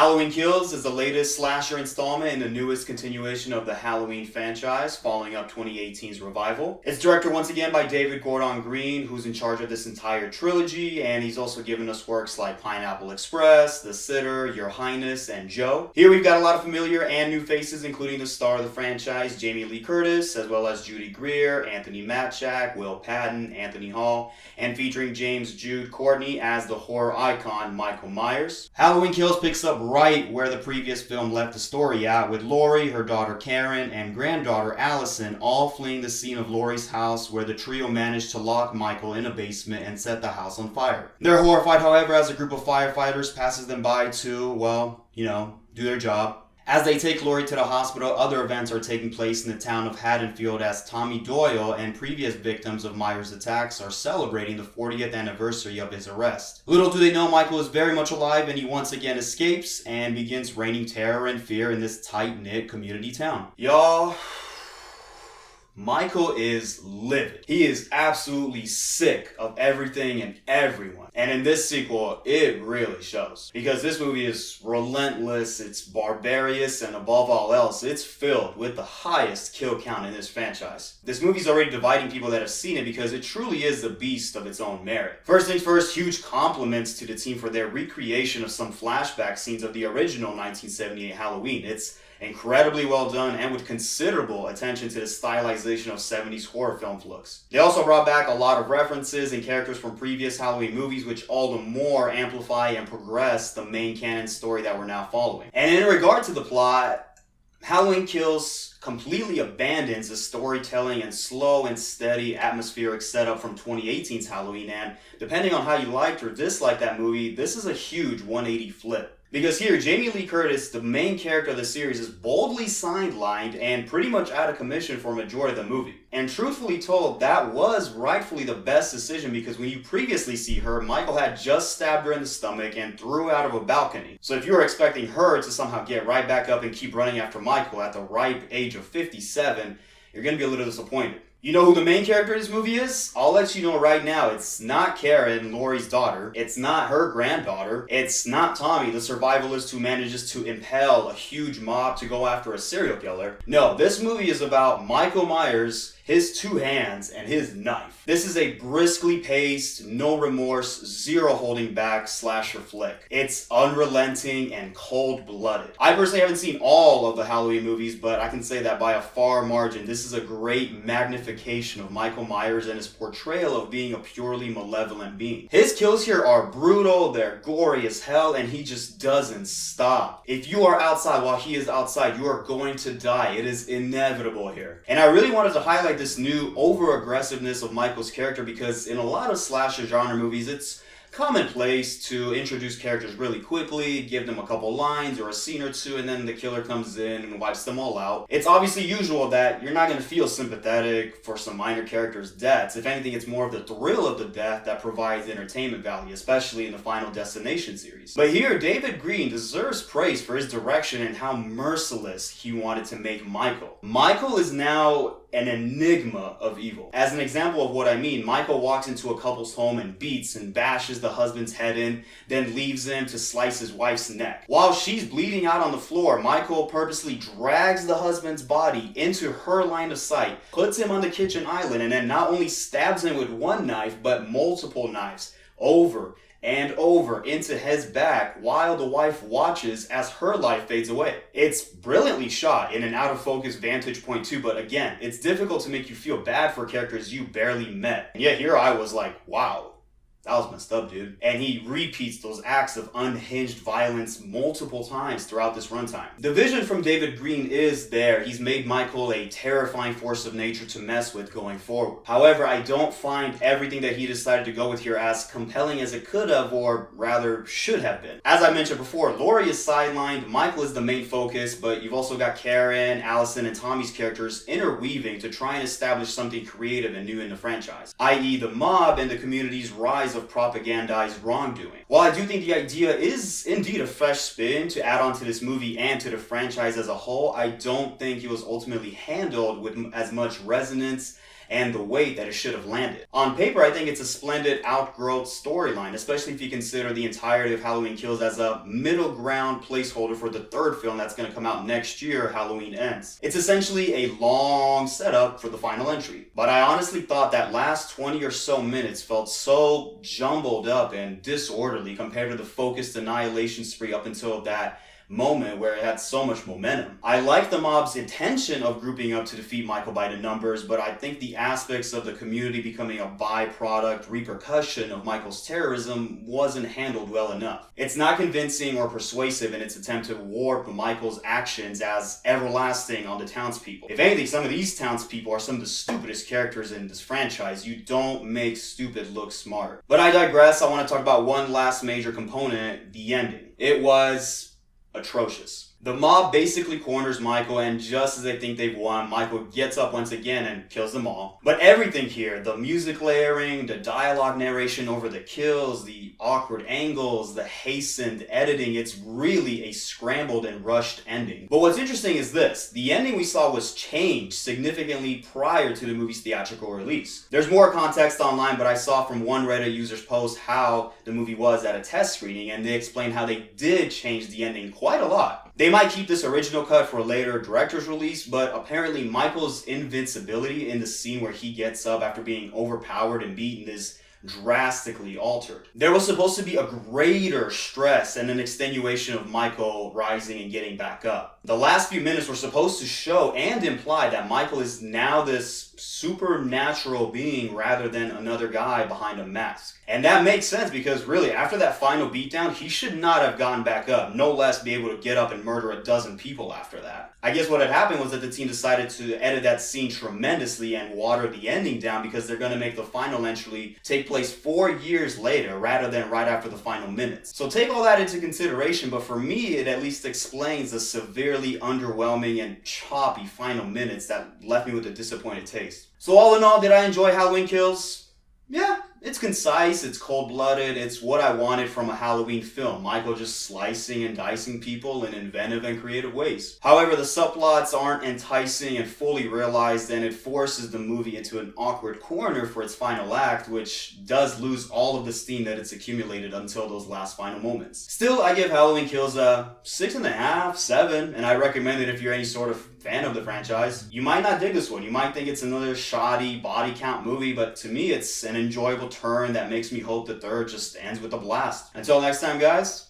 Halloween Kills is the latest slasher installment in the newest continuation of the Halloween franchise, following up 2018's revival. It's directed once again by David Gordon Green, who's in charge of this entire trilogy, and he's also given us works like Pineapple Express, The Sitter, Your Highness, and Joe. Here we've got a lot of familiar and new faces, including the star of the franchise, Jamie Lee Curtis, as well as Judy Greer, Anthony Matchak, Will Patton, Anthony Hall, and featuring James Jude Courtney as the horror icon Michael Myers. Halloween Kills picks up right where the previous film left the story at, with Laurie, her daughter Karen, and granddaughter Allison all fleeing the scene of Laurie's house, where the trio managed to lock Michael in a basement and set the house on fire. They're horrified, however, as a group of firefighters passes them by to, well, do their job. As they take Laurie to the hospital, other events are taking place in the town of Haddonfield as Tommy Doyle and previous victims of Myers' attacks are celebrating the 40th anniversary of his arrest. Little do they know Michael is very much alive, and he once again escapes and begins raining terror and fear in this tight-knit community town. Y'all, Michael is livid. He is absolutely sick of everything and everyone. And in this sequel, it really shows. Because this movie is relentless, it's barbarous, and above all else, it's filled with the highest kill count in this franchise. This movie's already dividing people that have seen it because it truly is the beast of its own merit. First things first, huge compliments to the team for their recreation of some flashback scenes of the original 1978 Halloween. It's incredibly well done and with considerable attention to the stylization of 70s horror film looks. They also brought back a lot of references and characters from previous Halloween movies, which all the more amplify and progress the main canon story that we're now following. And in regard to the plot, Halloween Kills completely abandons the storytelling and slow and steady atmospheric setup from 2018's Halloween, and depending on how you liked or disliked that movie, this is a huge 180 flip. Because here, Jamie Lee Curtis, the main character of the series, is boldly sidelined and pretty much out of commission for a majority of the movie. And truthfully told, that was rightfully the best decision, because when you previously see her, Michael had just stabbed her in the stomach and threw her out of a balcony. So if you were expecting her to somehow get right back up and keep running after Michael at the ripe age of 57, you're going to be a little disappointed. You know who the main character in this movie is? I'll let you know right now. It's not Karen, Laurie's daughter. It's not her granddaughter. It's not Tommy, the survivalist who manages to impel a huge mob to go after a serial killer. No, this movie is about Michael Myers, his two hands, and his knife. This is a briskly paced, no remorse, zero holding back slasher flick. It's unrelenting and cold-blooded. I personally haven't seen all of the Halloween movies, but I can say that by a far margin, this is a great magnification of Michael Myers and his portrayal of being a purely malevolent being. His kills here are brutal, they're gory as hell, and he just doesn't stop. If you are outside while he is outside, you are going to die. It is inevitable here. And I really wanted to highlight this new over-aggressiveness of Michael's character, because in a lot of slasher genre movies, it's commonplace to introduce characters really quickly, give them a couple lines or a scene or two, and then the killer comes in and wipes them all out. It's obviously usual that you're not going to feel sympathetic for some minor characters' deaths. If anything, it's more of the thrill of the death that provides entertainment value, especially in the Final Destination series. But here, David Green deserves praise for his direction and how merciless he wanted to make Michael. Michael is now an enigma of evil. As an example of what I mean, Michael walks into a couple's home and beats and bashes the husband's head in, then leaves him to slice his wife's neck. While she's bleeding out on the floor, Michael purposely drags the husband's body into her line of sight, puts him on the kitchen island, and then not only stabs him with one knife, but multiple knives, over and over into his back, while the wife watches as her life fades away. It's brilliantly shot in an out-of-focus vantage point too, but again, it's difficult to make you feel bad for characters you barely met. And yet here I was like, wow, that was messed up, dude. And he repeats those acts of unhinged violence multiple times throughout this runtime. The vision from David Green is there. He's made Michael a terrifying force of nature to mess with going forward. However, I don't find everything that he decided to go with here as compelling as it could have, or rather should have been. As I mentioned before, Laurie is sidelined, Michael is the main focus, but you've also got Karen, Allison, and Tommy's characters interweaving to try and establish something creative and new in the franchise, i.e. the mob and the community's rise of propagandized wrongdoing. While I do think the idea is indeed a fresh spin to add on to this movie and to the franchise as a whole, I don't think it was ultimately handled with as much resonance and the weight that it should have landed. On paper, I think it's a splendid outgrowth storyline, especially if you consider the entirety of Halloween Kills as a middle ground placeholder for the third film that's going to come out next year, Halloween Ends. It's essentially a long setup for the final entry. But I honestly thought that last 20 or so minutes felt so jumbled up and disorderly compared to the focused annihilation spree up until that moment where it had so much momentum. I like the mob's intention of grouping up to defeat Michael by the numbers, but I think the aspects of the community becoming a byproduct repercussion of Michael's terrorism wasn't handled well enough. It's not convincing or persuasive in its attempt to warp Michael's actions as everlasting on the townspeople. If anything, some of these townspeople are some of the stupidest characters in this franchise. You don't make stupid look smart. But I digress. I want to talk about one last major component, the ending. It was atrocious. The mob basically corners Michael, and just as they think they've won, Michael gets up once again and kills them all. But everything here, the music layering, the dialogue narration over the kills, the awkward angles, the hastened editing, it's really a scrambled and rushed ending. But what's interesting is this, the ending we saw was changed significantly prior to the movie's theatrical release. There's more context online, but I saw from one Reddit user's post how the movie was at a test screening, and they explained how they did change the ending quite a lot. They might keep this original cut for a later director's release, but apparently Michael's invincibility in the scene where he gets up after being overpowered and beaten is drastically altered. There was supposed to be a greater stress and an extenuation of Michael rising and getting back up. The last few minutes were supposed to show and imply that Michael is now this supernatural being rather than another guy behind a mask. And that makes sense because really, after that final beatdown, he should not have gotten back up, no less be able to get up and murder a dozen people after that. I guess what had happened was that the team decided to edit that scene tremendously and water the ending down because they're going to make the final entry take place 4 years later rather than right after the final minutes. So take all that into consideration, but for me, it at least explains the severely underwhelming and choppy final minutes that left me with a disappointed taste. So all in all, did I enjoy Halloween Kills? Yeah, it's concise, it's cold-blooded, it's what I wanted from a Halloween film. Michael just slicing and dicing people in inventive and creative ways. However, the subplots aren't enticing and fully realized, and it forces the movie into an awkward corner for its final act, which does lose all of the steam that it's accumulated until those last final moments. Still, I give Halloween Kills a 6.5, 7, and I recommend it if you're any sort of fan of the franchise. You might not dig this one. You might think it's another shoddy body count movie, but to me it's an enjoyable turn that makes me hope the third just ends with a blast. Until next time, guys,